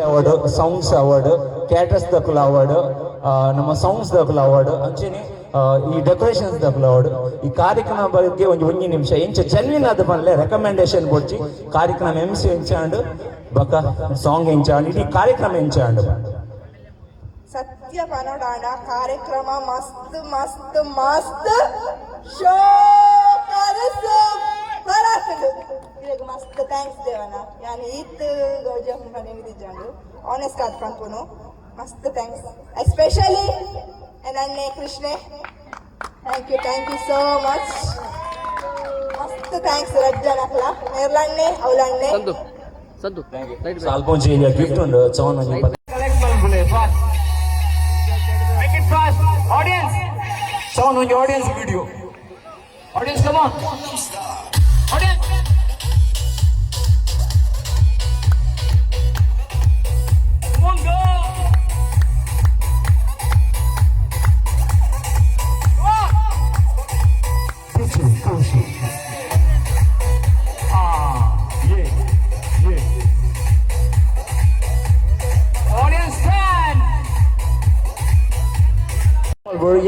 Award, songs award, caterers ದಕ್ಕಲ award, ನಮ್ಮ songs ದಕ್ಕಲ ಅವಾರ್ಡ್ ಅಂಚೆನೆ ಈ ಡೆಕೋರೇಷನ್ಸ್ ದಕ್ಕಲ ಅವಾರ್ಡ್. ಈ ಕಾರ್ಯಕ್ರಮ ಬಗ್ಗೆ ಒಂದು ನಿಮಿಷ ಎಂಚ ಜನ್ವಿನ್ ಆದ ಪನ್ಲೆ ರೆಕಮೆಂಡೇಶನ್ ಕೊಡ್ಚಿ ಕಾರ್ಯಕ್ರಮ ಎಂಸಿ ಎಂಚಾಂಡ್ ಬಕ ಸಾಂಗ್ ಎಂಚಾಂಡ್ ಇಡೀ ಕಾರ್ಯಕ್ರಮ ಎಂಚಾಂಡ್ ಸತ್ಯ ಪನೋಡಾಂಡ ಕಾರ್ಯಕ್ರಮ ಮಸ್ತ್ ಮಸ್ತ್ ಮಸ್ತ್ ಶೋ ಕರಸು ಬರಸು ಇವಾಗ ಮಸ್ತ್ ಥ್ಯಾಂಕ್ಸ್ ದೇವನ ಯಾನ್ ಈತ್ ಗೌಜಮ್ ಮನೆ ವಿದಿಜಂಡು ಆನೆಸ್ಟ್ ಆದ್ ಪನ್ಪುನು ಮಸ್ತ್ ಥ್ಯಾಂಕ್ಸ್ ಎಸ್ಪೆಷಲಿ ನನ್ನೆ ಕೃಷ್ಣೆ ಥ್ಯಾಂಕ್ ಯು ಸೋ ಮಚ್ ಮಸ್ತ್ ಥ್ಯಾಂಕ್ಸ್ ರಜ್ಜನಕ್ಲ ನೇರ್ಲಣ್ಣೆ ಅವಲಣ್ಣೆ ಸಂತು ಸಾಲ್ಪೊಂಚಿ ಗಿಫ್ಟ್ ಉಂಡು ಚವನ್ ಕಲೆಕ್ಟ್ ಮಾಡ್ಬಿಳೆ fast make it fast audience ಚವನ್ ಒಂದು audience video audience come on audience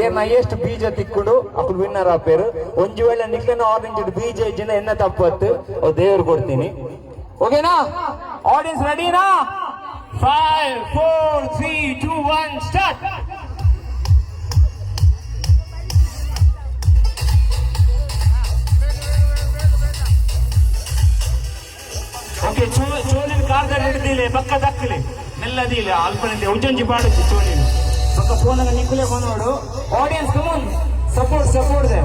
ಏನ ಎಷ್ಟು ಬೀಜ ತಿಕ್ಕೊಂಡು ಅప్పుడు ವಿನ್ನರ್ ಆಪೇರು ಒಂಜು ವೇಳೆ ನಿಕ್ಲಿನ ಆರೆಂಜ್ ಬೀಜ ಇಜ್ಜಿನ ಎನ್ನ ತಪ್ಪತ್ತು ದೇವ್ರು ಕೊಡ್ತೀನಿ. ಓಕೆನಾ ಆಡಿಯನ್ಸ್ ರೆಡಿನಾ? 5 4 3 2 1 ಸ್ಟಾರ್ಟ್. ಓಕೆ ಚೋಲಿನ ಕಾರ್ದಲ್ಲಿ ಹಿಡಿದಿಲ್ಲ ಪಕ್ಕ ದಕ್ಕಲಿ ಮೆಲ್ಲದಿಲ್ಲ ಅಲ್ಪನಿಂದ ಉಜ್ಜಂಜಿ ಪಾಡುತ್ತೆ ಚೋಲಿನ ಪಕ್ಕ ಫೋನಾಗ ನಿಕ್ಕಲೇ ಬಂದೋಡು. Audience come on support they